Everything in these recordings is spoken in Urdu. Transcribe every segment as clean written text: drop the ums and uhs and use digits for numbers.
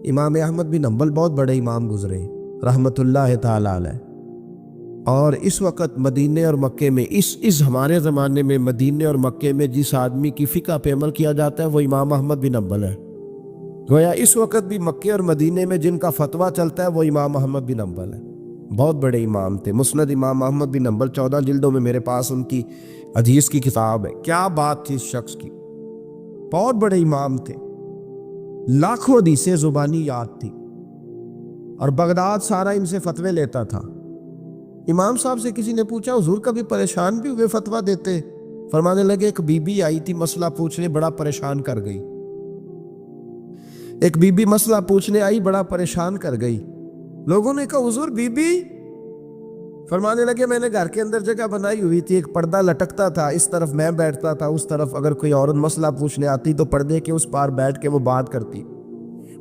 امام احمد بن حنبل بہت بڑے امام گزرے رحمۃ اللہ تعالی علیہ، اور اس وقت مدینے اور مکے میں اس ہمارے زمانے میں مدینے اور مکے میں جس آدمی کی فقہ پہ عمل کیا جاتا ہے وہ امام احمد بن حنبل ہے۔ گویا اس وقت بھی مکے اور مدینے میں جن کا فتویٰ چلتا ہے وہ امام احمد بن حنبل ہے۔ بہت بڑے امام تھے۔ مسند امام احمد بن حنبل 14 جلدوں میں میرے پاس ان کی حدیث کی کتاب ہے۔ کیا بات تھی اس شخص کی، بہت بڑے امام تھے، لاکھوں حدیثیں زبانی یاد تھی، اور بغداد سارا ان سے فتوے لیتا تھا۔ امام صاحب سے کسی نے پوچھا حضور کبھی پریشان بھی ہوئے فتویٰ دیتے؟ فرمانے لگے ایک بی بی آئی تھی مسئلہ پوچھنے، بڑا پریشان کر گئی۔ ایک بی بی مسئلہ پوچھنے آئی، بڑا پریشان کر گئی۔ لوگوں نے کہا حضور بی بی؟ فرمانے لگے میں نے گھر کے اندر جگہ بنائی ہوئی تھی، ایک پردہ لٹکتا تھا، اس طرف میں بیٹھتا تھا، اس طرف اگر کوئی عورت مسئلہ پوچھنے آتی تو پردے کے اس پار بیٹھ کے وہ بات کرتی۔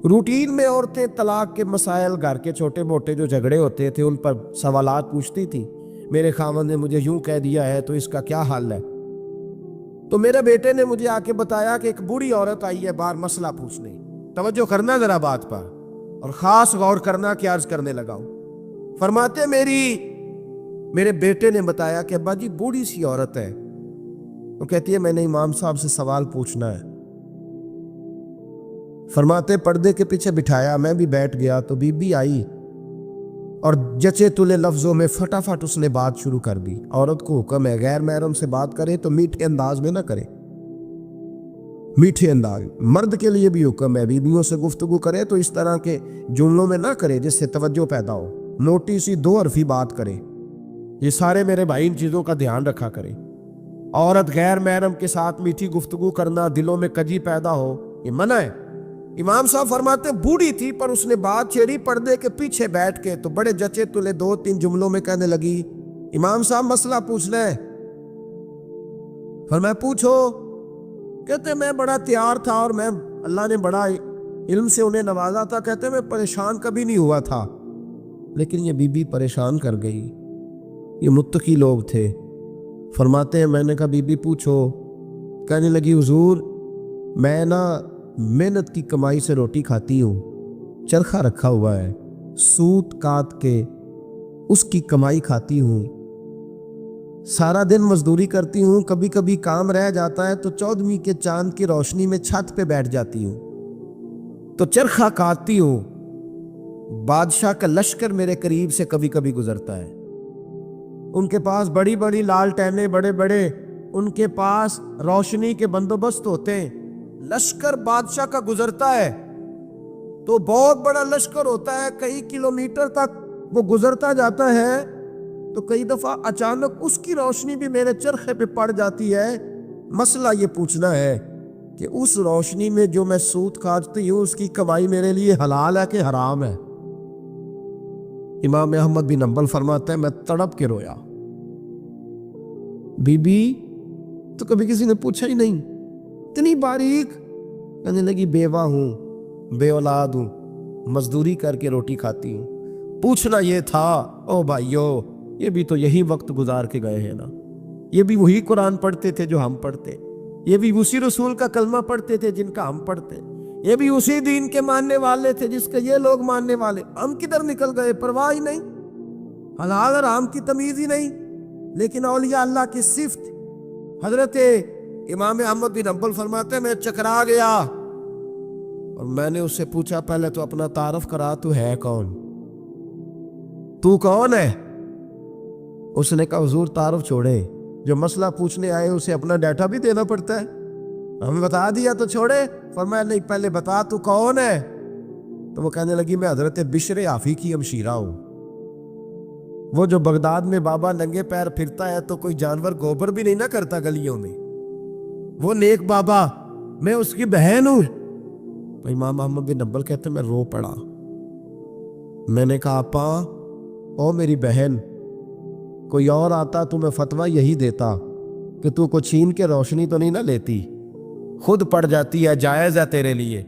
روٹین میں عورتیں طلاق کے مسائل، گھر کے چھوٹے موٹے جو جھگڑے ہوتے تھے ان پر سوالات پوچھتی تھی۔ میرے خاوند نے مجھے یوں کہہ دیا ہے تو اس کا کیا حل ہے؟ تو میرے بیٹے نے مجھے آ کے بتایا کہ ایک بوڑھی عورت آئی ہے باہر مسئلہ پوچھنے، توجہ کرنا ذرا بات پر، اور خاص غور کرنا کہ عرض کرنے لگا ہوں۔ فرماتے میرے بیٹے نے بتایا کہ ابا جی بوڑھی سی عورت ہے، وہ کہتی ہے میں نے امام صاحب سے سوال پوچھنا ہے۔ فرماتے پردے کے پیچھے بٹھایا، میں بھی بیٹھ گیا، تو بی بی آئی اور جچے تلے لفظوں میں فٹافٹ اس نے بات شروع کر دی۔ عورت کو حکم ہے غیر محرم سے بات کرے تو میٹھے انداز میں نہ کرے، میٹھے انداز۔ مرد کے لیے بھی حکم ہے بیویوں سے گفتگو کرے تو اس طرح کے جملوں میں نہ کرے جس سے توجہ پیدا ہو، موٹی سی دو حرفی بات کرے۔ یہ سارے میرے بھائی ان چیزوں کا دھیان رکھا کریں۔ عورت غیر محرم کے ساتھ میٹھی گفتگو کرنا، دلوں میں کجی پیدا ہو، یہ منع ہے۔ امام صاحب فرماتے بوڑھی تھی پر اس نے بات چھیڑی پردے کے پیچھے بیٹھ کے، تو بڑے جچے تلے 2-3 جملوں میں کہنے لگی امام صاحب مسئلہ پوچھنا ہے۔ فرمایا پوچھو۔ کہتے میں بڑا تیار تھا اور میں اللہ نے بڑا علم سے انہیں نوازا تھا، کہتے میں پریشان کبھی نہیں ہوا تھا، لیکن یہ بی بی پریشان کر گئی۔ یہ متقی لوگ تھے۔ فرماتے ہیں میں نے کہا بی بی پوچھو۔ کہنے لگی حضور میں محنت کی کمائی سے روٹی کھاتی ہوں، چرخہ رکھا ہوا ہے، سوت کاٹ کے اس کی کمائی کھاتی ہوں، سارا دن مزدوری کرتی ہوں، کبھی کبھی کام رہ جاتا ہے تو 14ویں کے چاند کی روشنی میں چھت پہ بیٹھ جاتی ہوں تو چرخہ کاٹتی ہوں۔ بادشاہ کا لشکر میرے قریب سے کبھی کبھی گزرتا ہے، ان کے پاس بڑی بڑی لالٹینیں، بڑے بڑے ان کے پاس روشنی کے بندوبست ہوتے ہیں۔ لشکر بادشاہ کا گزرتا ہے تو بہت بڑا لشکر ہوتا ہے، کئی کلومیٹر تک وہ گزرتا جاتا ہے، تو کئی دفعہ اچانک اس کی روشنی بھی میرے چرخے پہ پڑ جاتی ہے۔ مسئلہ یہ پوچھنا ہے کہ اس روشنی میں جو میں سوت کاٹتی ہوں اس کی کمائی میرے لیے حلال ہے کہ حرام ہے؟ امام احمد بن حنبل فرماتا ہے میں تڑپ کے رویا۔ بی بی تو کبھی کسی نے پوچھا ہی نہیں، اتنی باریک۔ کہنے لگی بیوہ ہوں، بے اولاد ہوں، مزدوری کر کے روٹی کھاتی ہوں۔ پوچھنا یہ تھا او بھائیو، یہ بھی تو یہی وقت گزار کے گئے ہیں نا، یہ بھی وہی قرآن پڑھتے تھے جو ہم پڑھتے، یہ بھی اسی رسول کا کلمہ پڑھتے تھے جن کا ہم پڑھتے، یہ بھی اسی دین کے ماننے والے تھے جس کا یہ لوگ ماننے والے۔ ہم کدھر نکل گئے؟ پرواہ ہی نہیں، حلال حرام کی تمیز ہی نہیں۔ لیکن اولیاء اللہ کی صفت، حضرت امام احمد بن حنبل فرماتے ہیں میں چکرا گیا اور میں نے اس سے پوچھا پہلے تو اپنا تعارف کرا، تو ہے کون؟ تو کون ہے؟ اس نے کہا حضور تعارف چھوڑے، جو مسئلہ پوچھنے آئے اسے اپنا ڈیٹا بھی دینا پڑتا ہے، ہمیں بتا دیا تو چھوڑے۔ فرمایا نہیں پہلے بتا تو کون ہے؟ تو وہ کہنے لگی میں حضرت بشر حافی کی ہمشیرہ ہوں، وہ جو بغداد میں بابا ننگے پیر پھرتا ہے تو کوئی جانور گوبر بھی نہیں نہ کرتا گلیوں میں، وہ نیک بابا، میں اس کی بہن ہوں۔ تو امام احمد بن حنبل کہتے ہیں میں رو پڑا۔ میں نے کہا آپا او میری بہن، کوئی اور آتا تو میں فتویٰ یہی دیتا کہ تو کو چھین کے روشنی تو نہیں نہ لیتی، خود پڑ جاتی ہے، جائز ہے تیرے لیے،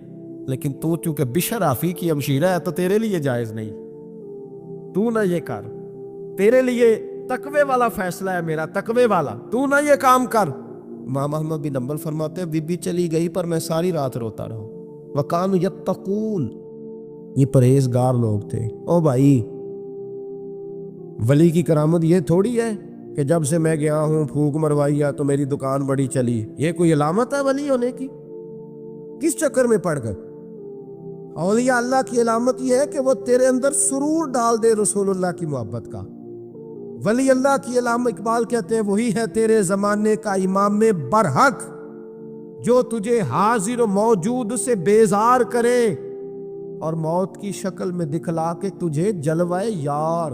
لیکن تو چونکہ بشر حافی کی ہمشیرہ ہے تو تیرے لیے جائز نہیں، تو نہ یہ کر، تیرے لیے تقوی والا فیصلہ ہے میرا، تقوی والا، تو نہ یہ کام کر۔ امام احمد بن حنبل فرماتے ہیں بی بی چلی گئی پر میں ساری رات روتا رہا۔ وَكَانُوا يَتَّقُونَ، یہ پرہیزگار لوگ تھے۔ او بھائی، ولی کی کرامت یہ تھوڑی ہے کہ جب سے میں گیا ہوں پھونک مروائی تو میری دکان بڑی چلی۔ یہ کوئی علامت ہے ولی ہونے کی؟ کس چکر میں پڑ گئے؟ اولیاء اللہ کی علامت یہ ہے کہ وہ تیرے اندر سرور ڈال دے رسول اللہ کی محبت کا۔ ولی اللہ کی علامت اقبال کہتے ہیں وہی ہے تیرے زمانے کا امام برحق، جو تجھے حاضر و موجود سے بیزار کرے اور موت کی شکل میں دکھلا کے تجھے جلوائے یار،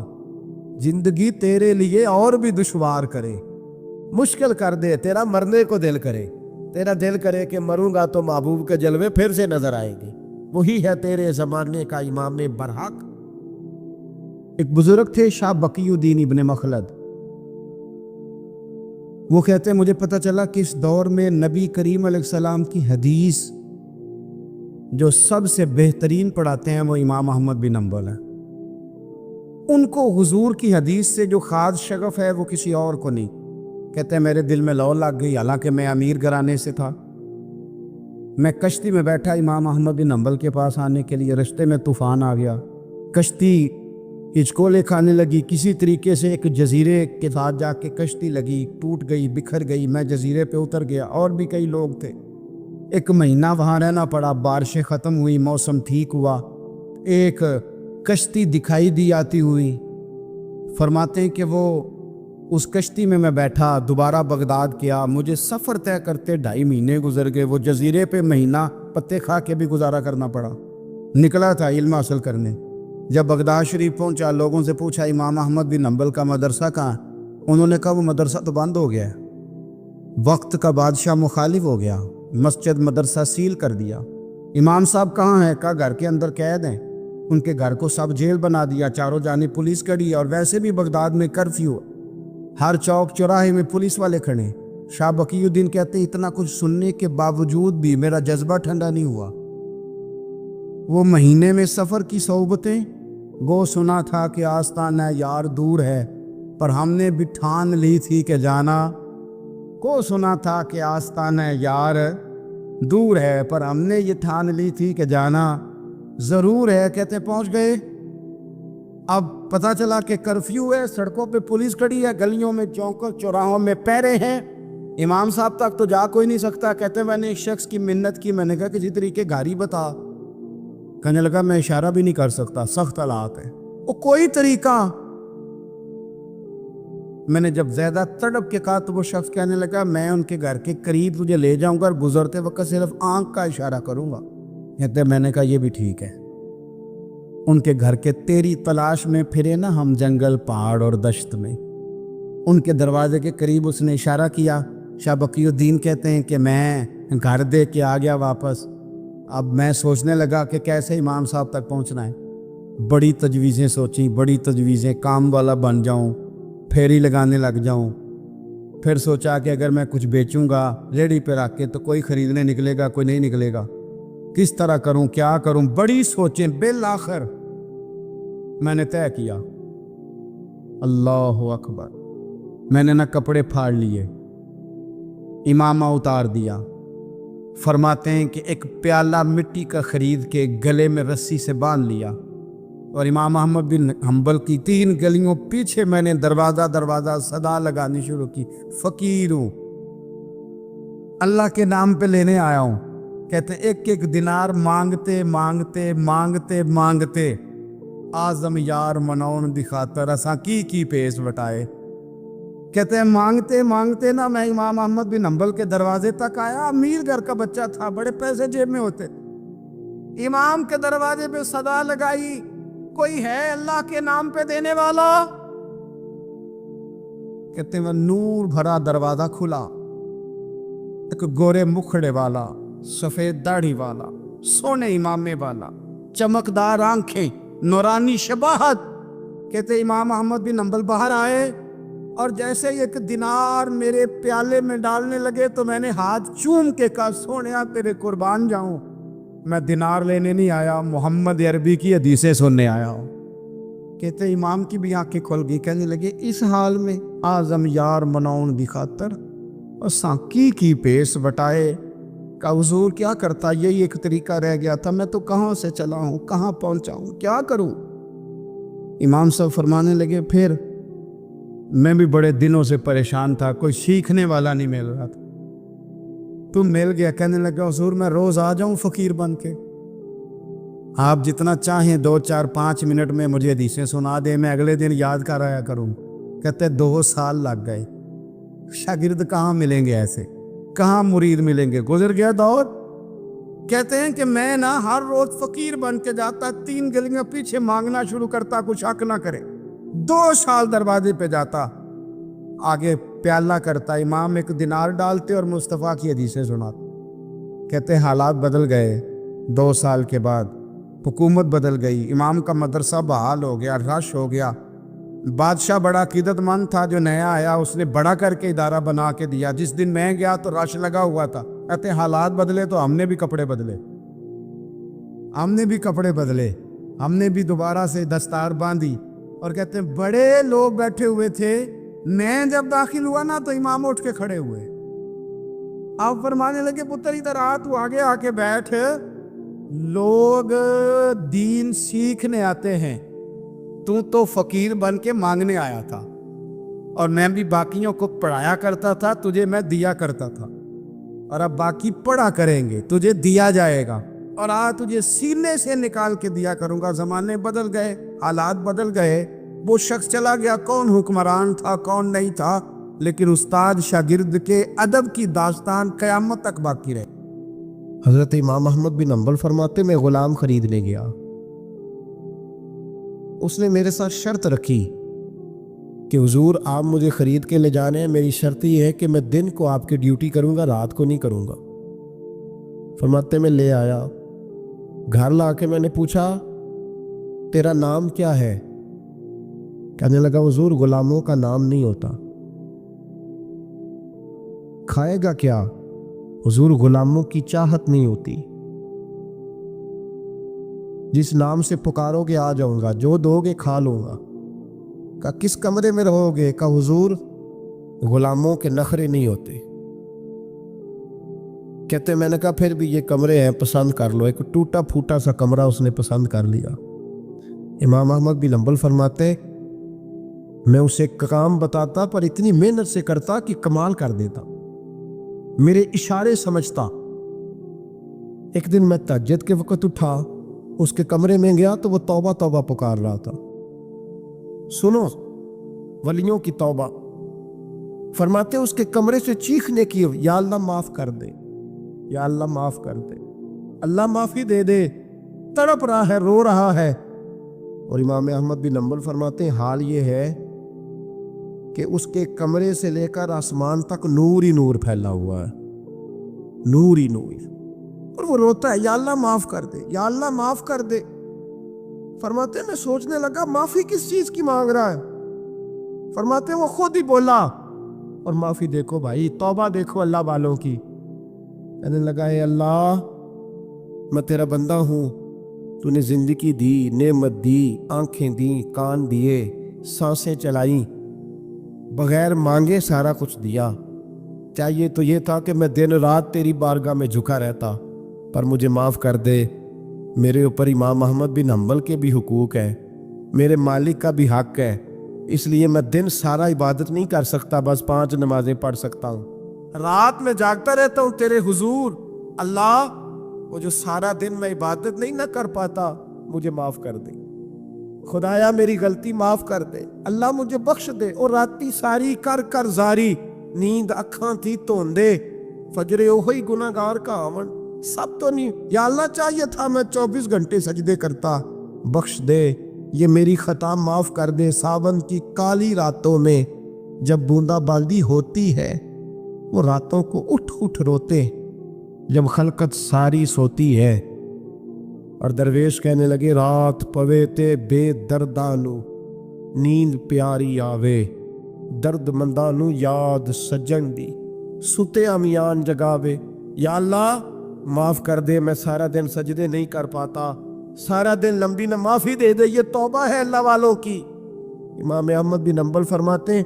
زندگی تیرے لیے اور بھی دشوار کرے، مشکل کر دے، تیرا مرنے کو دل کرے، تیرا دل کرے کہ مروں گا تو محبوب کے جلوے پھر سے نظر آئیں گے۔ وہی ہے تیرے زمانے کا امام برحق۔ ایک بزرگ تھے شاہ بقی الدین ابن مخلد، وہ کہتے ہیں مجھے پتہ چلا کہ اس دور میں نبی کریم علیہ السلام کی حدیث جو سب سے بہترین پڑھاتے ہیں وہ امام احمد بن حنبل ہے۔ ان کو حضور کی حدیث سے جو خاص شغف ہے وہ کسی اور کو نہیں۔ کہتے ہیں میرے دل میں لو لگ گئی، حالانکہ میں امیر گھرانے سے تھا۔ میں کشتی میں بیٹھا امام احمد بن حنبل کے پاس آنے کے لیے، رستے میں طوفان آ گیا، کشتی ہچکولے کھانے لگی، کسی طریقے سے ایک جزیرے کے ساتھ جا کے کشتی لگی، ٹوٹ گئی، بکھر گئی، میں جزیرے پہ اتر گیا، اور بھی کئی لوگ تھے۔ 1 مہینہ وہاں رہنا پڑا، بارشیں ختم ہوئی، موسم ٹھیک ہوا، ایک کشتی دکھائی دی آتی ہوئی۔ فرماتے ہیں کہ وہ اس کشتی میں بیٹھا، دوبارہ بغداد کیا، مجھے سفر طے کرتے 2.5 مہینے گزر گئے، وہ جزیرے پہ مہینہ پتے کھا کے بھی گزارا کرنا پڑا۔ نکلا تھا علم حاصل کرنے، جب بغداد شریف پہنچا لوگوں سے پوچھا امام احمد بن حنبل کا مدرسہ کہاں؟ انہوں نے کہا وہ مدرسہ تو بند ہو گیا ہے، وقت کا بادشاہ مخالف ہو گیا، مسجد مدرسہ سیل کر دیا۔ امام صاحب کہاں ہیں؟ کہا گھر کے اندر قید ہیں۔ ان کے گھر کو سب جیل بنا دیا، چاروں جانب پولیس کھڑی، اور ویسے بھی بغداد میں کرفیو، ہر چوک چوراہے میں پولیس والے کھڑے۔ شاہ بقی الدین کہتے ہیں اتنا کچھ سننے کے باوجود بھی میرا جذبہ ٹھنڈا نہیں ہوا۔ وہ مہینے میں سفر کی صحبتیں، وہ سنا تھا کہ آستانہ یار دور ہے پر ہم نے بھی ٹھان لی تھی کہ جانا، کو سنا تھا کہ آستانہ یار دور ہے پر ہم نے یہ ٹھان لی تھی کہ جانا ضرور ہے۔ کہتے پہنچ گئے، اب پتہ چلا کہ کرفیو ہے، سڑکوں پہ پولیس کھڑی ہے، گلیوں میں چوکوں چوراہوں میں پہرے ہیں، امام صاحب تک تو جا کوئی نہیں سکتا۔ کہتے میں نے ایک شخص کی منت کی، میں نے کہا کسی طریقے گاڑی بتا، کہنے لگا میں اشارہ بھی نہیں کر سکتا، سخت حالات ہے، وہ کوئی طریقہ۔ میں نے جب زیادہ تڑپ کے کہا تو وہ شخص کہنے لگا میں ان کے گھر کے قریب تجھے لے جاؤں گا اور گزرتے وقت صرف آنکھ کا اشارہ کروں گا۔ کہتے میں نے کہا یہ بھی ٹھیک ہے۔ ان کے گھر کے تیری تلاش میں پھرے نا ہم جنگل پہاڑ اور دشت میں، ان کے دروازے کے قریب اس نے اشارہ کیا۔ شاہ بقی الدین کہتے ہیں کہ میں گھر دے کے آ گیا واپس۔ اب میں سوچنے لگا کہ کیسے امام صاحب تک پہنچنا ہے، بڑی تجویزیں سوچیں، بڑی تجویزیں، کام والا بن جاؤں، پھیری لگانے لگ جاؤں۔ پھر سوچا کہ اگر میں کچھ بیچوں گا ریڑھی پہ رکھ کے تو کوئی خریدنے نکلے گا، کوئی نہیں نکلے گا، کس طرح کروں، کیا کروں، بڑی سوچیں۔ بالآخر میں نے طے کیا، اللہ اکبر، میں نے نہ کپڑے پھاڑ لیے، امامہ اتار دیا۔ فرماتے ہیں کہ ایک پیالہ مٹی کا خرید کے گلے میں رسی سے باندھ لیا، اور امام احمد بن حنبل کی 3 گلیوں پیچھے میں نے دروازہ دروازہ صدا لگانی شروع کی، فقیر ہوں، اللہ کے نام پہ لینے آیا ہوں۔ کہتے ایک ایک دینار مانگتے مانگتے مانگتے مانگتے آزم یار منون دی خاطر اساں کی پیش وٹائے۔ کہتے ہیں مانگتے مانگتے نا میں امام احمد بن حنبل کے دروازے تک آیا، امیر گھر کا بچہ تھا، بڑے پیسے جیب میں ہوتے، امام کے دروازے پہ صدا لگائی، کوئی ہے اللہ کے نام پہ دینے والا؟ کہتے ہیں نور بھرا دروازہ کھلا، ایک گورے مکھڑے والا، سفید داڑھی والا، سونے امامے والا، چمکدار آنکھیں، نورانی شباہت۔ کہتے امام احمد بن حنبل باہر آئے اور جیسے ایک دینار میرے پیالے میں ڈالنے لگے تو میں نے ہاتھ چوم کے کہا سونیا تیرے قربان جاؤں، میں دینار لینے نہیں آیا، محمد عربی کی حدیثیں سننے آیا ہوں۔ کہتے امام کی بھی آنکھیں کھل گئی، کہنے لگے اس حال میں آزم یار مناؤن دی خاطر اساں کی پیس بٹائے۔ کہا حضور کیا کرتا، یہی ایک طریقہ رہ گیا تھا، میں تو کہاں سے چلا ہوں، کہاں پہنچا ہوں، کیا کروں؟ امام صاحب فرمانے لگے پھر میں بھی بڑے دنوں سے پریشان تھا، کوئی سیکھنے والا نہیں مل رہا تھا، تم مل گیا۔ کہنے لگا حضور میں روز آ جاؤں فقیر بن کے، آپ جتنا چاہیں 2 4 5 منٹ میں مجھے حدیثیں سنا دیں، میں اگلے دن یاد کر آیا کروں۔ کہتے 2 سال لگ گئے، شاگرد کہاں ملیں گے ایسے، کہاں مرید ملیں گے، گزر گیا دور۔ کہتے ہیں کہ میں نا ہر روز فقیر بن کے جاتا، 3 گلیاں پیچھے مانگنا شروع کرتا، کچھ حق نہ کرے، 2 سال دروازے پہ جاتا، آگے پیالہ کرتا، امام 1 دینار ڈالتے اور مصطفیٰ کی حدیثیں سناتے۔ کہتے حالات بدل گئے، 2 سال کے بعد حکومت بدل گئی، امام کا مدرسہ بحال ہو گیا، رش ہو گیا۔ بادشاہ بڑا عقیدت مند تھا، جو نیا آیا اس نے بڑا کر کے ادارہ بنا کے دیا، جس دن میں گیا تو رش لگا ہوا تھا۔ کہتے حالات بدلے تو ہم نے بھی کپڑے بدلے، ہم نے بھی دوبارہ سے دستار باندھی، اور کہتے ہیں بڑے لوگ بیٹھے ہوئے تھے، میں جب داخل ہوا نا تو امام اٹھ کے کھڑے ہوئے، آپ فرمانے لگے پتر ادھر آ، تو آگے آ کے بیٹھ، لوگ دین سیکھنے آتے ہیں، تو فقیر بن کے مانگنے آیا تھا، اور میں بھی باقیوں کو پڑھایا کرتا تھا، تجھے میں دیا کرتا تھا، اور اب باقی پڑھا کریں گے، تجھے دیا جائے گا، اور تجھے سینے سے نکال کے دیا کروں گا۔ زمانے بدل گئے، حالات بدل گئے، وہ شخص چلا گیا، کون حکمران تھا کون نہیں تھا، لیکن استاد شاگرد کے ادب کی داستان قیامت تک باقی رہے۔ حضرت امام احمد بن حنبل فرماتے میں غلام خریدنے گیا، اس نے میرے ساتھ شرط رکھی کہ حضور آپ مجھے خرید کے لے جانے ہیں، میری شرط یہ ہے کہ میں دن کو آپ کی ڈیوٹی کروں گا، رات کو نہیں کروں گا۔ فرماتے میں لے آیا، گھر لا کے میں نے پوچھا تیرا نام کیا ہے؟ کہنے لگا حضور غلاموں کا نام نہیں ہوتا۔ کھائے گا کیا؟ حضور غلاموں کی چاہت نہیں ہوتی، جس نام سے پکارو گے آ جاؤں گا، جو دو گے کھا لوں گا۔ کہا کس کمرے میں رہو گے؟ کہا حضور غلاموں کے نخرے نہیں ہوتے۔ کہتے میں نے کہا پھر بھی یہ کمرے ہیں، پسند کر لو۔ ایک ٹوٹا پھوٹا سا کمرہ اس نے پسند کر لیا۔ امام احمد بن حنبل فرماتے میں اسے کام بتاتا پر اتنی محنت سے کرتا کہ کمال کر دیتا، میرے اشارے سمجھتا۔ ایک دن میں تہجد کے وقت اٹھا، اس کے کمرے میں گیا تو وہ توبہ توبہ پکار رہا تھا۔ سنو ولیوں کی توبہ، فرماتے اس کے کمرے سے چیخنے کی، یا اللہ معاف کر دے، یا اللہ معاف کر دے، اللہ معافی دے دے، تڑپ رہا ہے، رو رہا ہے۔ اور امام احمد بن حنبل فرماتے ہیں حال یہ ہے کہ اس کے کمرے سے لے کر آسمان تک نور ہی نور پھیلا ہوا ہے، نور ہی نور، اور وہ روتا ہے یا اللہ معاف کر دے، یا اللہ معاف کر دے۔ فرماتے ہیں میں سوچنے لگا معافی کس چیز کی مانگ رہا ہے؟ فرماتے ہیں وہ خود ہی بولا، اور معافی دیکھو بھائی، توبہ دیکھو اللہ والوں کی۔ کہنے لگا اے اللہ میں تیرا بندہ ہوں، تو نے زندگی دی، نعمت دی، آنکھیں دی، کان دیے، سانسیں چلائیں، بغیر مانگے سارا کچھ دیا۔ چاہیے تو یہ تھا کہ میں دن رات تیری بارگاہ میں جھکا رہتا، پر مجھے معاف کر دے۔ میرے اوپر امام احمد بن حنبل کے بھی حقوق ہیں، میرے مالک کا بھی حق ہے، اس لیے میں دن سارا عبادت نہیں کر سکتا، بس 5 نمازیں پڑھ سکتا ہوں، رات میں جاگتا رہتا ہوں تیرے حضور۔ اللہ وہ جو سارا دن میں عبادت نہیں نہ کر پاتا، مجھے معاف کر دے، خدایا میری غلطی معاف کر دے، اللہ مجھے بخش دے۔ اور راتی ساری کر کر زاری، نیند اکھاں تھی توندے، فجرے اوہی گناہگار کا آون، سب تو نہیں، یا اللہ چاہیے تھا میں 24 گھنٹے سجدے کرتا، بخش دے، یہ میری خطا معاف کر دے۔ ساون کی کالی راتوں میں جب بوندا باندی ہوتی ہے، وہ راتوں کو اٹھ اٹھ روتے جب خلقت ساری سوتی ہے۔ اور درویش کہنے لگے رات پوے تے بے دردانو، نیند پیاری آوے، درد مندانو یاد سجن دی، ستے امیان جگاوے۔ یا اللہ معاف کر دے، میں سارا دن سجدے نہیں کر پاتا، سارا دن لمبی نہ، معافی دے دے، یہ توبہ ہے اللہ والوں کی۔ امام احمد بن حنبل فرماتے ہیں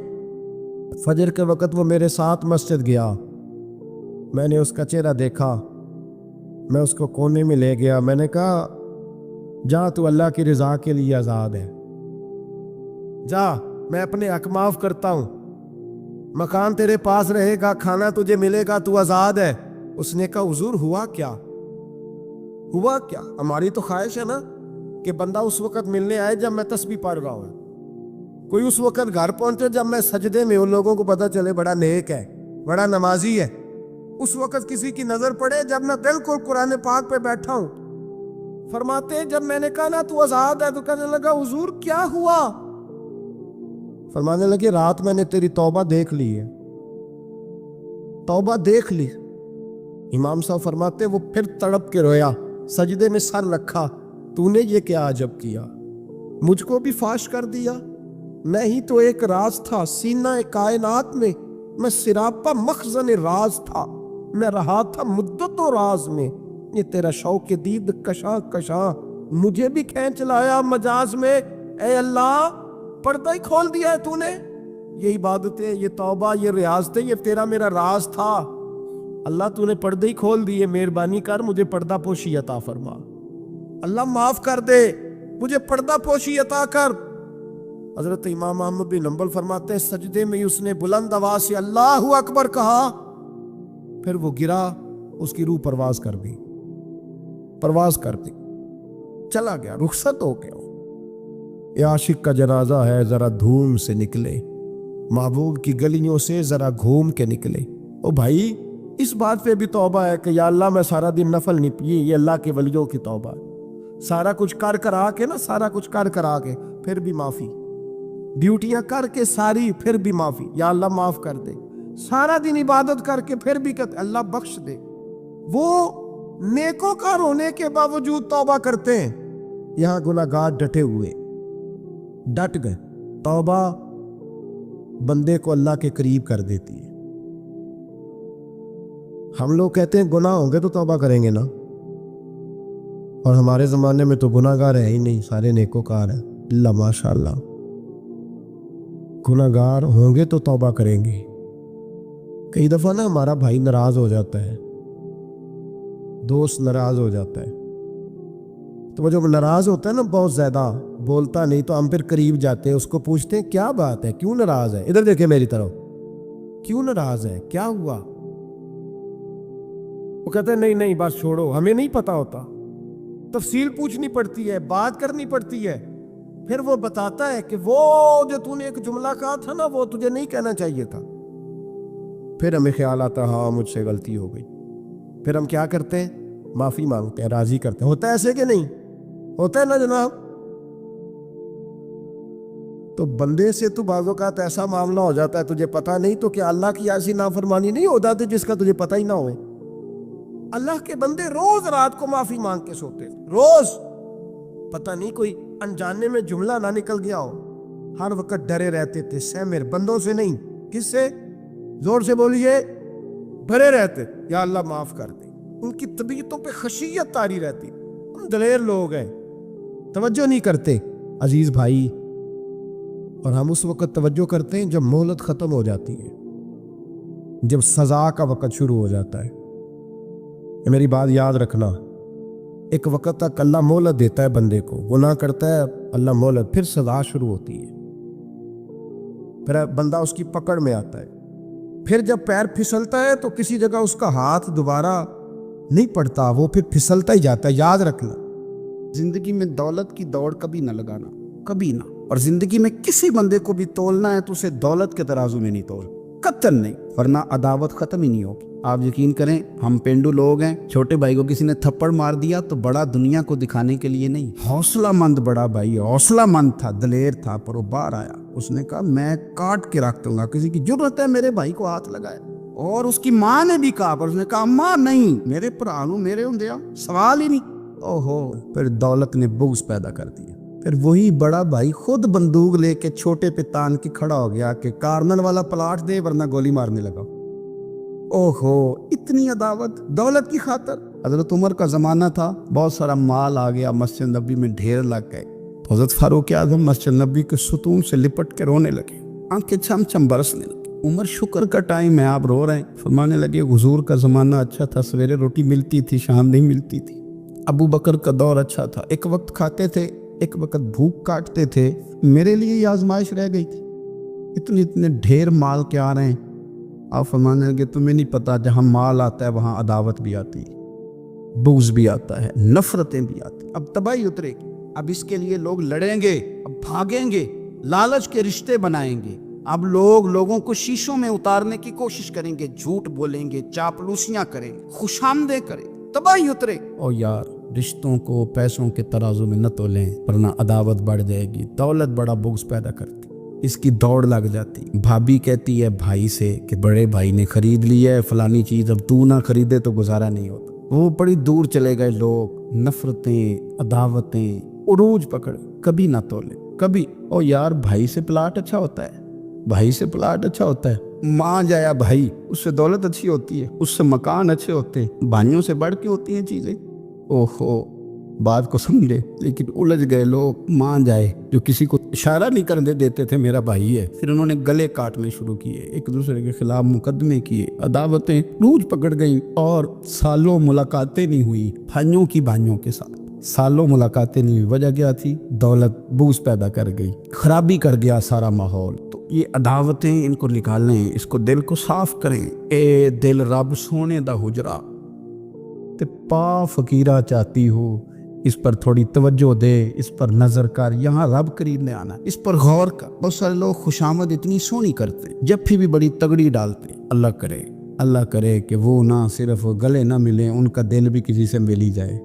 فجر کے وقت وہ میرے ساتھ مسجد گیا، میں نے اس کا چہرہ دیکھا، میں اس کو کونے میں لے گیا. میں نے کہا جا تو اللہ کی رضا کے لیے آزاد ہے, جا میں اپنے حق معاف کرتا ہوں, مکان تیرے پاس رہے گا, کھانا تجھے ملے گا, تو آزاد ہے. اس نے کہا حضور ہوا کیا؟ ہوا کیا؟ ہماری تو خواہش ہے نا کہ بندہ اس وقت ملنے آئے جب میں تسبیح پڑھ رہا ہوں, کوئی اس وقت گھر پہنچے جب میں سجدے میں, ان لوگوں کو پتہ چلے بڑا نیک ہے, بڑا نمازی ہے. اس وقت کسی کی نظر پڑے جب میں بالکل قرآن پاک پہ بیٹھا ہوں. فرماتے جب میں نے کہا نا تو آزاد ہے, تو کہنے لگا حضور کیا ہوا؟ فرمانے لگے رات میں نے تیری توبہ دیکھ لی ہے, توبہ دیکھ لی. امام صاحب فرماتے وہ پھر تڑپ کے رویا, سجدے میں سر رکھا, تو نے یہ کیا عجب کیا, مجھ کو بھی فاش کر دیا, میں ہی تو ایک راز تھا سینہ کائنات میں سراپا مخزن راز تھا, میں رہا تھا مدت و راز میں, یہ تیرا شوق دید کشاں کشاں مجھے بھی کھینچ لایا مجاز میں. اے اللہ پردہ ہی کھول دیا ہے تو نے, یہ عبادتیں, یہ توبہ, یہ ریاضتیں, یہ تیرا میرا راز تھا. اللہ تو نے پردے ہی کھول دیے, مہربانی کر مجھے پردہ پوشی عطا فرما, اللہ معاف کر دے, مجھے پردہ پوشی عطا کر. حضرت امام احمد بن حنبل فرماتے ہیں سجدے میں اس نے بلند آواز سے اللہ اکبر کہا, پھر وہ گرا, اس کی روح پرواز کر دی, چلا گیا, رخصت ہو گیا. یہ عاشق کا جنازہ ہے, ذرا دھوم سے نکلے, محبوب کی گلیوں سے ذرا گھوم کے نکلے. او بھائی اس بات پہ بھی توبہ ہے کہ یا اللہ میں سارا دن نفل نہیں پیے, یہ اللہ کے ولیوں کی توبہ ہے. سارا کچھ کر کے پھر بھی معافی, ڈیوٹیاں کر کے ساری پھر بھی معافی, یا اللہ معاف کر دے. سارا دن عبادت کر کے پھر بھی کہتے اللہ بخش دے. وہ نیکوکار ہونے کے باوجود توبہ کرتے ہیں. یہاں گناہگار ڈٹے ہوئے, ڈٹ گئے. توبہ بندے کو اللہ کے قریب کر دیتی ہے. ہم لوگ کہتے ہیں گناہ ہوں گے تو توبہ کریں گے نا, اور ہمارے زمانے میں تو گناہگار ہے ہی نہیں, سارے نیکوکار ہیں. اللہ ماشاء اللہ, گناہگار ہوں گے تو توبہ کریں گے. کئی دفعہ نا ہمارا بھائی ناراض ہو جاتا ہے, دوست ناراض ہو جاتا ہے, تو وہ جب ناراض ہوتا ہے نا بہت زیادہ بولتا نہیں, تو ہم پھر قریب جاتے ہیں, اس کو پوچھتے ہیں کیا بات ہے, کیوں ناراض ہے, ادھر دیکھیں میری طرف, کیوں ناراض ہے, کیا ہوا؟ وہ کہتے ہیں نہیں بس چھوڑو, ہمیں نہیں پتا ہوتا, تفصیل پوچھنی پڑتی ہے, بات کرنی پڑتی ہے. پھر وہ بتاتا ہے کہ وہ جو تو نے ایک جملہ کہا تھا نا وہ تجھے نہیں کہنا چاہیے تھا. پھر ہمیں خیال آتا ہاں مجھ سے غلطی ہو گئی. پھر ہم کیا کرتے ہیں, معافی مانگتے ہیں, راضی کرتے ہیں. ہوتا ہے ایسے کہ نہیں ہوتا ہے نا جناب؟ تو بندے سے تو بعض اوقات ایسا معاملہ ہو جاتا ہے تجھے پتہ نہیں, تو کیا اللہ کی ایسی نافرمانی نہیں ہو جاتی جس کا تجھے پتہ ہی نہ ہوئے؟ اللہ کے بندے روز رات کو معافی مانگ کے سوتے, روز. پتہ نہیں کوئی انجانے میں جملہ نہ نکل گیا ہو. ہر وقت ڈرے رہتے تھے, سہمر بندوں سے نہیں, کس سے؟ زور سے بولیے, ڈرے رہتے یا اللہ معاف کر دے. ان کی طبیعتوں پہ خشیت طاری رہتی. ہم دلیر لوگ ہیں, توجہ نہیں کرتے عزیز بھائی. اور ہم اس وقت توجہ کرتے ہیں جب مہلت ختم ہو جاتی ہے, جب سزا کا وقت شروع ہو جاتا ہے. میری بات یاد رکھنا, ایک وقت تک اللہ مہلت دیتا ہے بندے کو, گناہ کرتا ہے اللہ مہلت, پھر سزا شروع ہوتی ہے, پھر بندہ اس کی پکڑ میں آتا ہے. پھر جب پیر پھسلتا ہے تو کسی جگہ اس کا ہاتھ دوبارہ نہیں پڑتا, وہ پھر پھسلتا ہی جاتا ہے. یاد رکھنا زندگی میں دولت کی دوڑ کبھی نہ لگانا, کبھی نہ. اور زندگی میں کسی بندے کو بھی تولنا ہے تو اسے دولت کے ترازو میں نہیں تول, قطعاً نہیں, ورنہ عداوت ختم ہی نہیں ہوگی. آپ یقین کریں ہم پینڈو لوگ ہیں, چھوٹے بھائی کو کسی نے تھپڑ مار دیا تو بڑا دنیا کو دکھانے کے لیے نہیں, حوصلہ مند بڑا بھائی, حوصلہ مند تھا, دلیر تھا, پر وہ باہر آیا. اس نے کہا میں کاٹ کے رکھ دوں گا, کسی کی جرت ہے میرے بھائی کو ہاتھ لگائے. اور اس کی ماں نے بھی کہا, پر اس نے کہا ماں نہیں, میرے پرانو میرے ہوں دیا, سوال ہی نہیں. اوہو, پھر دولت نے بغض پیدا کر دیا. پھر وہی بڑا بھائی خود بندوق لے کے چھوٹے پہ تان کے کھڑا ہو گیا کہ کارنل والا پلاٹ دے ورنہ گولی مارنے لگا. اوہو, اتنی عداوت دولت کی خاطر. حضرت عمر کا زمانہ تھا, بہت سارا مال آ گیا, مسجد نبی میں ڈھیر لگ گئے. حضرت فاروق اعظم مسجد نبی کے ستون سے لپٹ کے رونے لگے, آنکھیں چھم چھم برسنے لگی. عمر شکر کا ٹائم ہے، آپ رو رہے ہیں۔ فرمانے لگے حضور کا زمانہ اچھا تھا، سویرے روٹی ملتی تھی، شام نہیں ملتی تھی۔ ابو بکر کا دور اچھا تھا، ایک وقت کھاتے تھے، ایک وقت بھوک کاٹتے تھے۔ میرے لیے یہ آزمائش رہ گئی تھی، اتنے ڈھیر مال کے آ رہے ہیں۔ آپ فرمانے لگے تمہیں نہیں پتا، جہاں مال آتا ہے وہاں عداوت بھی آتی ہے، بغض بھی آتا ہے، نفرتیں بھی آتی ہیں۔ اب تباہی اترے گی، اب اس کے لیے لوگ لڑیں گے، اب بھاگیں گے، لالچ کے رشتے بنائیں گے۔ اب لوگوں کو شیشوں میں اتارنے کی کوشش کریں گے، جھوٹ بولیں گے، چاپلوسیاں کریں، خوش آمدیں کریں، تباہی اترے۔ او یار، رشتوں کو پیسوں کے ترازو میں نہ تولیں، ورنہ عداوت بڑھ جائے گی۔ دولت بڑا بغض پیدا کرتی، اس کی دوڑ لگ جاتی۔ بھابھی کہتی ہے بھائی سے کہ بڑے بھائی نے خرید لی ہے فلانی چیز، اب تو نہ خریدے تو گزارا نہیں ہوتا۔ وہ بڑی دور چلے گئے لوگ، نفرتیں، عداوتیں عروج پکڑ، کبھی نہ تولے کبھی۔ او یار، بھائی سے پلاٹ اچھا ہوتا ہے، بھائی سے پلاٹ اچھا ہوتا ہے، ماں جایا بھائی، اس سے دولت اچھی ہوتی ہے، اس سے مکان اچھے ہوتے ہیں، بھائیوں سے بڑھ کے ہوتی ہیں چیزیں۔ اوہو، بات کو سمجھے، لیکن الجھ گئے لوگ۔ ماں جائے جو کسی کو اشارہ نہیں کرنے دیتے تھے میرا بھائی ہے، پھر انہوں نے گلے کاٹنے شروع کیے، ایک دوسرے کے خلاف مقدمے کیے، عداوتیں روج پکڑ گئیں، اور سالوں ملاقاتیں نہیں ہوئی بھائیوں کی بھائیوں کے ساتھ۔ سالوں ملاقاتیں نہیں ہوئی، وجہ کیا تھی؟ دولت بغض پیدا کر گئی، خرابی کر گیا سارا ماحول۔ تو یہ عداوتیں ان کو نکالیں، اس کو دل کو صاف کریں۔ اے دل رب سونے دا حجرا تے پا فقیرہ چاہتی ہو، اس پر تھوڑی توجہ دے، اس پر نظر کر، یہاں رب قریب نے آنا، اس پر غور کر۔ بہت سارے لوگ خوشامد اتنی سونی کرتے، جب بھی بڑی تگڑی ڈالتے۔ اللہ کرے کہ وہ نہ صرف گلے نہ ملیں، ان کا دل بھی کسی سے مل ہی جائے۔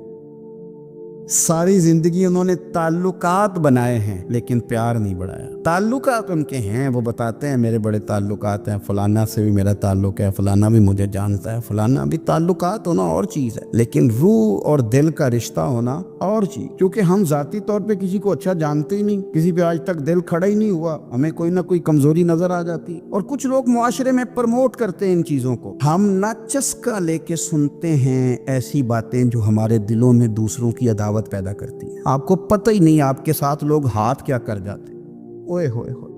ساری زندگی انہوں نے تعلقات بنائے ہیں لیکن پیار نہیں بڑھایا۔ تعلقات ان کے ہیں، وہ بتاتے ہیں میرے بڑے تعلقات ہیں، فلانا سے بھی میرا تعلق ہے، فلانا بھی مجھے جانتا ہے، فلانا بھی۔ تعلقات ہونا اور چیز ہے، لیکن روح اور دل کا رشتہ ہونا اور چیز۔ کیونکہ ہم ذاتی طور پہ کسی کو اچھا جانتے ہی نہیں، کسی پہ آج تک دل کھڑا ہی نہیں ہوا، ہمیں کوئی نہ کوئی کمزوری نظر آ جاتی، اور کچھ لوگ معاشرے میں پروموٹ کرتے ہیں ان چیزوں کو۔ ہم نہ چسکا لے کے سنتے ہیں ایسی باتیں جو ہمارے دلوں میں دوسروں کی عداوت پیدا کرتی ہے۔ آپ کو پتہ ہی نہیں آپ کے ساتھ لوگ ہاتھ کیا کر جاتے ہیں۔ اوئے ہوئے ہوئے،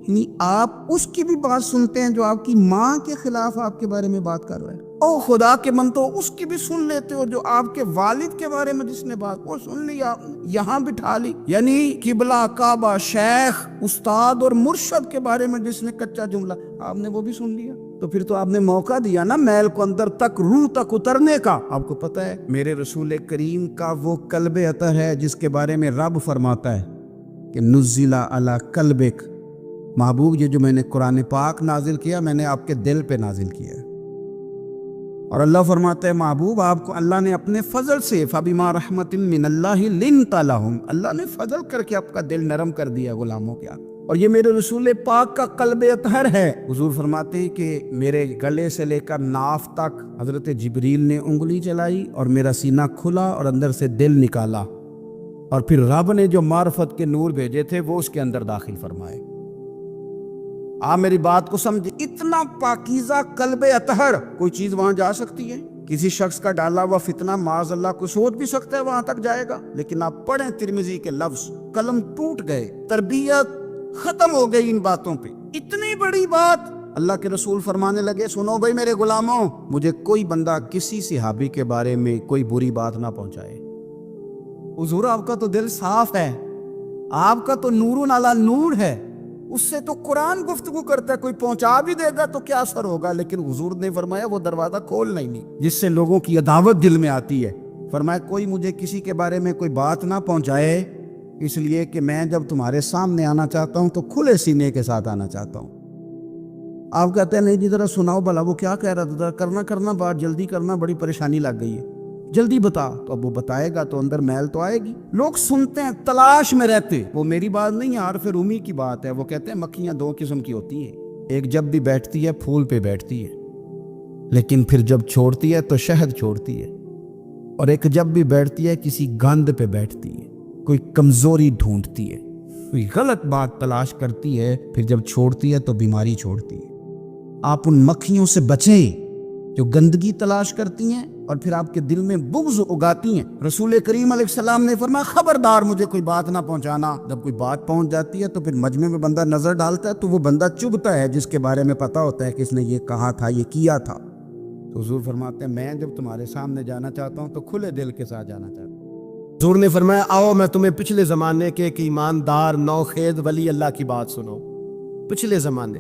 یعنی آپ اس کی بھی بات سنتے ہیں جو آپ کی ماں کے خلاف آپ کے بارے میں بات کر رہا ہے۔ او خدا کے بندو، اس کی بھی سن لیتے ہو جو آپ کے والد کے بارے میں جس نے بات، وہ سن لی آپ نے، یہاں بٹھا لی۔ یعنی قبلہ، کعبہ، شیخ، استاد اور مرشد کے بارے میں جس نے کچا جملہ، آپ نے وہ بھی سن لیا۔ تو پھر تو آپ نے موقع دیا نا میل کو اندر تک، روح تک اترنے کا۔ آپ کو پتہ ہے میرے رسول کریم کا وہ قلب عطر ہے جس کے بارے میں رب فرماتا ہے کہ نزل علی قلبک، محبوب یہ جو میں نے قرآن پاک نازل کیا، میں نے آپ کے دل پہ نازل کیا ہے۔ اور اللہ فرماتا ہے محبوب آپ کو اللہ نے اپنے فضل سے، فبما رحمت من اللہ لنت لہم، اللہ نے فضل کر کے آپ کا دل نرم کر دیا غلاموں کے آگے۔ اور یہ میرے رسول پاک کا قلب اطہر ہے۔ حضور فرماتے ہیں کہ میرے گلے سے لے کر ناف تک حضرت جبریل نے انگلی چلائی اور میرا سینہ کھلا اور اندر سے دل نکالا، اور پھر رب نے جو معرفت کے نور بھیجے تھے وہ اس کے اندر داخل فرمائے۔ آپ میری بات کو سمجھے، اتنا پاکیزہ قلب اطہر، کوئی چیز وہاں جا سکتی ہے؟ کسی شخص کا ڈالا ہوا فتنہ معاذ اللہ کو سوچ بھی سکتا ہے وہاں تک جائے گا؟ لیکن آپ پڑھیں ترمذی کے لفظ، قلم ٹوٹ گئے، تربیت ختم ہو گئی ان باتوں پہ۔ اتنی بڑی بات اللہ کے رسول فرمانے لگے، سنو بھائی میرے غلاموں، مجھے کوئی بندہ کسی صحابی کے بارے میں کوئی بری بات نہ پہنچائے۔ حضور آپ کا تو دل صاف ہے، آپ کا تو نور علی نور ہے، اس سے تو قرآن گفتگو کرتا ہے، کوئی پہنچا بھی دے گا تو کیا اثر ہوگا؟ لیکن حضور نے فرمایا وہ دروازہ کھولنا ہی نہیں جس سے لوگوں کی عداوت دل میں آتی ہے۔ فرمایا کوئی مجھے کسی کے بارے میں کوئی بات نہ پہنچائے، اس لیے کہ میں جب تمہارے سامنے آنا چاہتا ہوں تو کھلے سینے کے ساتھ آنا چاہتا ہوں۔ آپ کہتے ہیں نہیں جی ذرا سناؤ بھلا وہ کیا کہہ رہا تھا، کرنا بات جلدی کرنا، بڑی پریشانی لگ گئی ہے، جلدی بتا۔ تو اب وہ بتائے گا تو اندر میل تو آئے گی۔ لوگ سنتے ہیں، تلاش میں رہتے، وہ میری بات نہیں ہے، عارف رومی کی بات ہے۔ وہ کہتے ہیں مکھیاں دو قسم کی ہوتی ہیں، ایک جب بھی بیٹھتی ہے پھول پہ بیٹھتی ہے، لیکن پھر جب چھوڑتی ہے تو شہد چھوڑتی ہے، اور ایک جب بھی بیٹھتی ہے کسی گند پہ بیٹھتی ہے، کوئی کمزوری ڈھونڈتی ہے، کوئی غلط بات تلاش کرتی ہے، پھر جب چھوڑتی ہے تو بیماری چھوڑتی ہے۔ آپ ان مکھیوں سے بچیں جو گندگی تلاش کرتی ہیں اور پھر آپ کے دل میں بغض اگاتی ہیں۔ رسول کریم علیہ السلام نے فرمایا خبردار مجھے کوئی بات نہ پہنچانا۔ جب کوئی بات پہنچ جاتی ہے تو پھر مجمع میں بندہ نظر ڈالتا ہے تو وہ بندہ چبھتا ہے جس کے بارے میں پتا ہوتا ہے کہ اس نے یہ کہا تھا، یہ کیا تھا۔ تو حضور فرماتے ہیں میں جب تمہارے سامنے جانا چاہتا ہوں تو کھلے دل کے ساتھ جانا چاہتا ہوں۔ حضور نے فرمایا آؤ میں تمہیں پچھلے زمانے کے ایک ایماندار نوخیز ولی اللہ کی بات سنو۔ پچھلے زمانے،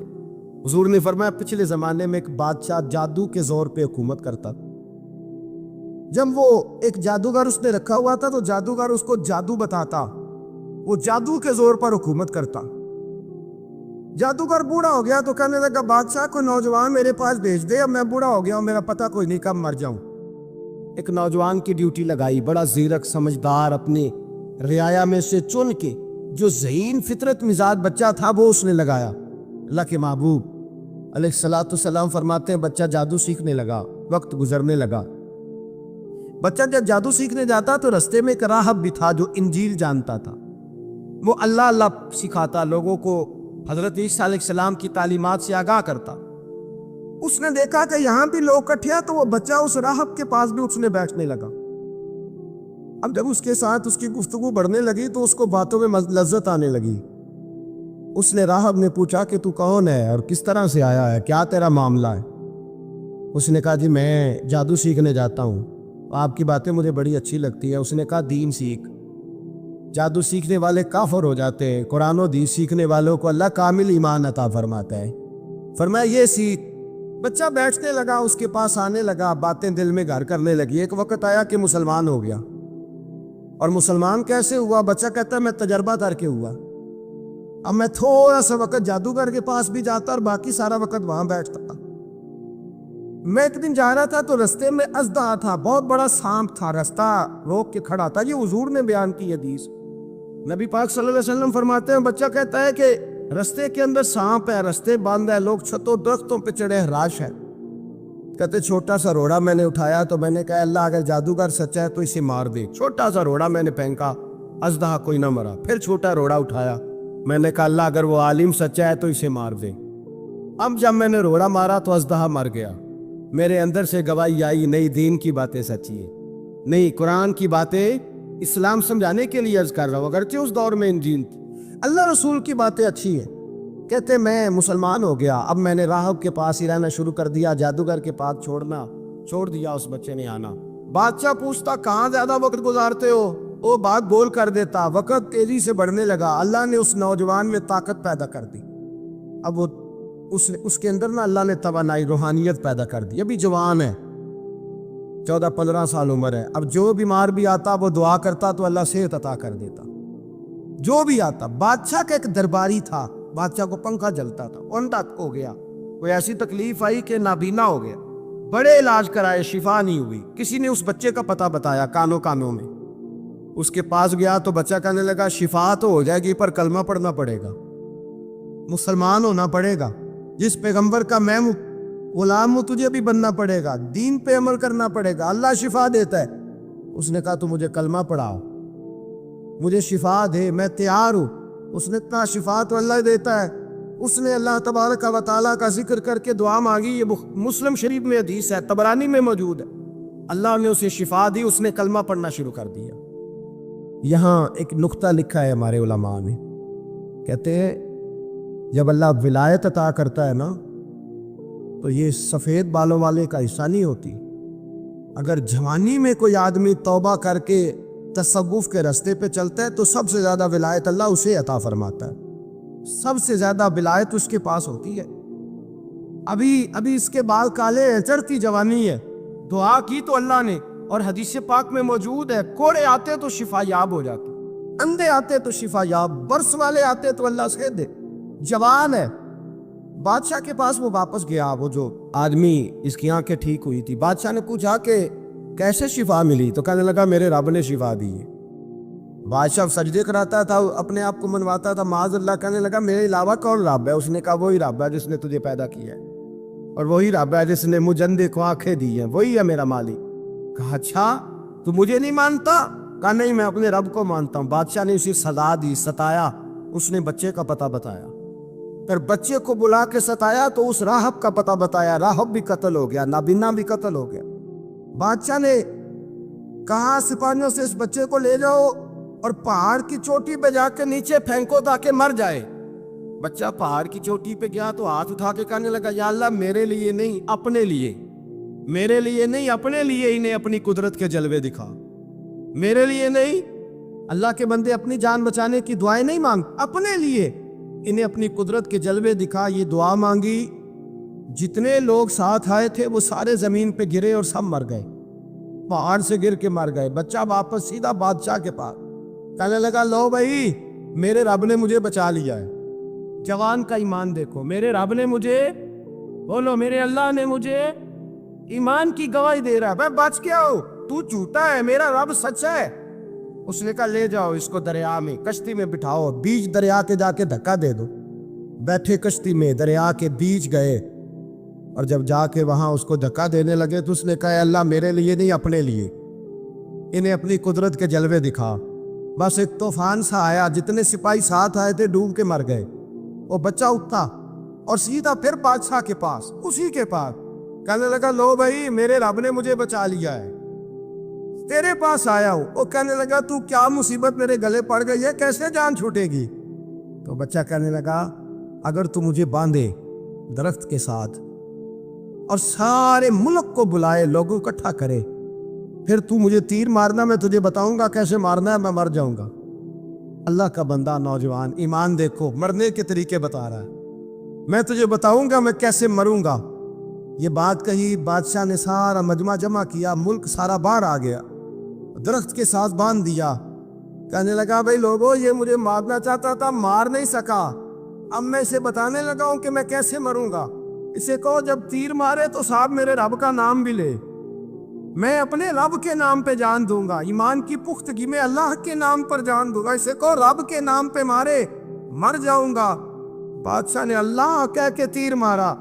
حضور نے فرمایا پچھلے زمانے میں ایک بادشاہ جادو کے زور پہ حکومت کرتا۔ جب وہ ایک جادوگر اس نے رکھا ہوا تھا تو جادوگر اس کو جادو بتاتا، وہ جادو کے زور پر حکومت کرتا۔ جادوگر بوڑھا ہو گیا تو کہنے لگا بادشاہ کو نوجوان میرے پاس بھیج دے، اب میں بوڑھا ہو گیا ہوں، میرا پتہ کوئی نہیں کب مر جاؤں۔ ایک نوجوان کی ڈیوٹی لگائی، بڑا زیرک سمجھدار، اپنے رعایا میں سے چن کے جو ذہین فطرت مزاج بچہ تھا وہ اس نے لگایا۔ اللہ کے محبوب علیہ الصلوۃ والسلام فرماتے ہیں بچہ جادو سیکھنے لگا، وقت گزرنے لگا۔ بچہ جب جادو سیکھنے جاتا تو رستے میں ایک راہب بھی تھا جو انجیل جانتا تھا، وہ اللہ اللہ سکھاتا، لوگوں کو حضرت عیسیٰ علیہ السلام کی تعلیمات سے آگاہ کرتا۔ اس نے دیکھا کہ یہاں بھی لوگ اکٹھے ہیں تو وہ بچہ اس راہب کے پاس بھی اٹھنے بیٹھنے لگا۔ اب جب اس کے ساتھ اس کی گفتگو بڑھنے لگی تو اس کو باتوں میں لذت آنے لگی۔ اس نے راہب نے پوچھا کہ تو کون ہے اور کس طرح سے آیا ہے، کیا تیرا معاملہ ہے؟ اس نے کہا جی میں جادو سیکھنے جاتا ہوں، آپ کی باتیں مجھے بڑی اچھی لگتی ہیں۔ اس نے کہا دین سیکھ، جادو سیکھنے والے کافر ہو جاتے ہیں، قرآن و حدیث سیکھنے والوں کو اللہ کامل ایمان عطا فرماتا ہے۔ فرمایا یہ سیکھ۔ بچہ بیٹھنے لگا، اس کے پاس آنے لگا، باتیں دل میں گھر کرنے لگی۔ ایک وقت آیا کہ مسلمان ہو گیا، اور مسلمان کیسے ہوا؟ بچہ کہتا ہے میں تجربہ کر کے ہوا، اب میں تھوڑا سا وقت جادوگر کے پاس بھی جاتا اور باقی سارا وقت وہاں بیٹھتا تھا۔ میں ایک دن جا رہا تھا تو رستے میں اژدہا تھا، بہت بڑا سانپ تھا، رستہ روک کے کھڑا تھا۔ یہ حضور نے بیان کی حدیث، نبی پاک صلی اللہ علیہ وسلم فرماتے ہیں بچہ کہتا ہے کہ رستے کے اندر سانپ ہے، رستے بند ہے، لوگ چھتوں درختوں پہ چڑھے، ہراش ہے۔ کہتے چھوٹا سا روڑا میں نے اٹھایا تو میں نے کہا اللہ اگر جادوگر سچا ہے تو اسے مار دے۔ چھوٹا سا روڑا میں نے پھینکا، اژدہا کوئی نہ مرا۔ پھر چھوٹا روڑا اٹھایا، میں نے کہا اللہ اگر وہ عالم سچا ہے تو اسے مار دے۔ اب جب میں نے روڑا مارا تو اژدہا مر گیا۔ میرے اندر سے گواہی آئی نہیں دین کی باتیں سچی ہیں، نہیں قرآن کی باتیں اسلام سمجھانے کے لیے عرض کر رہا ہوں، اگرچہ اس دور میں انجیل تھی، اللہ رسول کی باتیں اچھی ہیں۔ کہتے میں مسلمان ہو گیا، اب میں نے راہب کے پاس ہی رہنا شروع کر دیا، جادوگر کے پاس چھوڑ دیا، اس بچے نے آنا۔ بادشاہ پوچھتا کہاں زیادہ وقت گزارتے ہو، وہ بات بول کر دیتا، وقت تیزی سے بڑھنے لگا۔ اللہ نے اس نوجوان میں طاقت پیدا کر دی، اب وہ اس کے اندر نا اللہ نے توانائی روحانیت پیدا کر دی، ابھی جوان ہے، 14-15 سال عمر ہے۔ اب جو بیمار بھی آتا وہ دعا کرتا تو اللہ صحت عطا کر دیتا، جو بھی آتا۔ بادشاہ کا ایک درباری تھا، بادشاہ کو پنکھا جلتا تھا، اوندا ہو گیا، کوئی ایسی تکلیف آئی کہ نابینا ہو گیا، بڑے علاج کرائے، شفا نہیں ہوئی۔ کسی نے اس بچے کا پتہ بتایا، کانوں میں اس کے پاس گیا تو بچہ کہنے لگا شفا تو ہو جائے گی پر کلمہ پڑھنا پڑے گا، مسلمان ہونا پڑے گا، جس پیغمبر کا میں غلام ہوں تجھے بھی بننا پڑے گا، دین پہ عمل کرنا پڑے گا، اللہ شفا دیتا ہے۔ اس نے کہا تو مجھے کلمہ پڑھاؤ، مجھے شفا دے، میں تیار ہوں۔ اس نے کہا شفا تو اللہ دیتا ہے۔ اس نے اللہ تبارک و تعالیٰ کا ذکر کر کے دعا مانگی، یہ مسلم شریف میں حدیث ہے، طبرانی میں موجود ہے۔ اللہ نے اسے شفا دی، اس نے کلمہ پڑھنا شروع کر دیا۔ یہاں ایک نقطہ لکھا ہے ہمارے علماء نے، کہتے ہیں جب اللہ ولایت عطا کرتا ہے نا تو یہ سفید بالوں والے کا حصہ نہیں ہوتی۔ اگر جوانی میں کوئی آدمی توبہ کر کے تصوف کے راستے پہ چلتا ہے تو سب سے زیادہ ولایت اللہ اسے عطا فرماتا ہے، سب سے زیادہ ولایت اس کے پاس ہوتی ہے۔ ابھی اس کے بال کالے ہیں، چڑھتی جوانی ہے، دعا کی تو اللہ نے، اور حدیث پاک میں موجود ہے کوڑے آتے تو شفا یاب ہو جاتے، اندھے آتے تو شفا یاب، برس والے آتے تو اللہ سے دے، جوان ہے۔ بادشاہ کے پاس وہ واپس گیا، وہ جو آدمی اس کی آنکھیں ٹھیک ہوئی تھی، بادشاہ نے پوچھا کہ کیسے شفا ملی؟ تو کہنے لگا میرے رب نے شفا دی ہے۔ بادشاہ سجدے کراتا تھا، اپنے آپ کو منواتا تھا، معاذ اللہ، کہنے لگا میرے علاوہ کون رب ہے؟ اس نے کہا وہی رب ہے جس نے تجھے پیدا کیا ہے، اور وہی رب ہے جس نے مجھے اندھے کو آنکھیں دی ہیں، وہی ہے میرا مالک۔ کہا اچھا تو مجھے نہیں مانتا؟ کہا نہیں میں اپنے رب کو مانتا ہوں۔ بادشاہ نے اسے سزا دی، ستایا، اس نے بچے کا پتہ بتایا، پھر بچے کو بلا کے ستایا تو اس راہب کا پتہ بتایا، راہب بھی قتل ہو گیا، نابینا بھی قتل ہو گیا۔ بادشاہ نے کہا سپاہیوں سے اس بچے کو لے جاؤ اور پہاڑ کی چوٹی پہ جا کے نیچے پھینکو تاکہ مر جائے۔ بچہ پہاڑ کی چوٹی پہ گیا تو ہاتھ اٹھا کے کہنے لگا یا اللہ میرے لیے نہیں اپنے لیے، میرے لیے نہیں اپنے لیے انہیں اپنی قدرت کے جلوے دکھا، میرے لیے نہیں۔ اللہ کے بندے اپنی جان بچانے کی دعائیں نہیں مانگ، اپنے لیے انہیں اپنی قدرت کے جلوے دکھا، یہ دعا مانگی۔ جتنے لوگ ساتھ آئے تھے وہ سارے زمین پہ گرے اور سب مر گئے، پہاڑ سے گر کے مر گئے۔ بچہ واپس سیدھا بادشاہ کے پاس کہنے لگا لو بھائی میرے رب نے مجھے بچا لیا ہے۔ جوان کا ایمان دیکھو، میرے رب نے مجھے، بولو میرے اللہ نے مجھے ایمان کی گواہی دے رہا ہے، میں بچ گیا ہوں، تو جھوٹا ہے، میرا رب سچا ہے۔ اس نے کہا لے جاؤ اس کو دریا میں، کشتی میں بٹھاؤ، بیچ دریا کے جا کے دھکا دے دو۔ بیٹھے کشتی میں، دریا کے بیچ گئے، اور جب جا کے وہاں اس کو دھکا دینے لگے تو اس نے کہا اللہ میرے لیے نہیں اپنے لیے انہیں اپنی قدرت کے جلوے دکھا۔ بس ایک طوفان سا آیا، جتنے سپاہی ساتھ آئے تھے ڈوب کے مر گئے۔ وہ بچہ اٹھا اور سیدھا پھر بادشاہ کے پاس، اسی کے پاس کہنے لگا لو بھائی میرے رب نے مجھے بچا لیا ہے، تیرے پاس آیا ہوں۔ وہ کہنے لگا تو کیا مصیبت میرے گلے پڑ گئی ہے، کیسے جان چھوٹے گی؟ تو بچہ کہنے لگا اگر تو مجھے باندھے درخت کے ساتھ اور سارے ملک کو بلائے، لوگوں اکٹھا کرے، پھر تو مجھے تیر مارنا، میں تجھے بتاؤں گا کیسے مارنا ہے، میں مر جاؤں گا۔ اللہ کا بندہ نوجوان ایمان دیکھو، مرنے کے طریقے بتا رہا ہے، میں تجھے بتاؤں گا میں کیسے مروں گا۔ یہ بات کہی، بادشاہ نے سارا مجمع جمع کیا، ملک سارا باہر آ گیا، درخت کے ساتھ باندھ دیا۔ کہنے لگا بھائی لوگوں یہ مجھے مارنا چاہتا تھا، مار نہیں سکا، اب میں اسے بتانے لگا ہوں کہ میں کیسے مروں گا۔ اسے کہو جب تیر مارے تو صاحب میرے رب کا نام بھی لے، میں اپنے رب کے نام پہ جان دوں گا، ایمان کی پختگی میں اللہ کے نام پر جان دوں گا۔ اسے کہو رب کے نام پہ مارے، مر جاؤں گا۔ بادشاہ نے اللہ کہہ کے تیر مارا،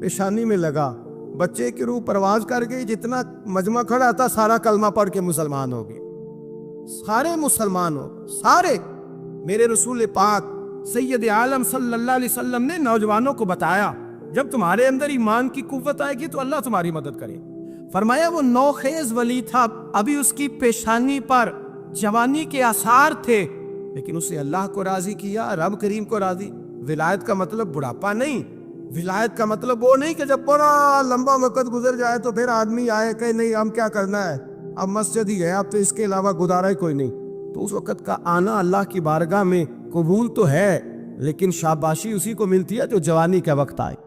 پیشانی میں لگا، بچے کی روح پرواز کر گئی، جتنا مجمع کھڑا تھا سارا کلمہ پڑھ کے مسلمان ہو گئے، سارے مسلمان ہو گئے، سارے۔ میرے رسول پاک سید عالم صلی اللہ علیہ وسلم نے نوجوانوں کو بتایا جب تمہارے اندر ایمان کی قوت آئے گی تو اللہ تمہاری مدد کرے۔ فرمایا وہ نوخیز ولی تھا، ابھی اس کی پیشانی پر جوانی کے آثار تھے، لیکن اسے اللہ کو راضی کیا، رب کریم کو راضی۔ ولایت کا مطلب بڑھاپا نہیں، ولایت کا مطلب وہ نہیں کہ جب بڑا لمبا وقت گزر جائے تو پھر آدمی آئے کہ نہیں ہم کیا کرنا ہے، اب مسجد ہی گئے، اب تو اس کے علاوہ گزارا ہی کوئی نہیں۔ تو اس وقت کا آنا اللہ کی بارگاہ میں قبول تو ہے، لیکن شاباشی اسی کو ملتی ہے جو جوانی کا وقت آئے۔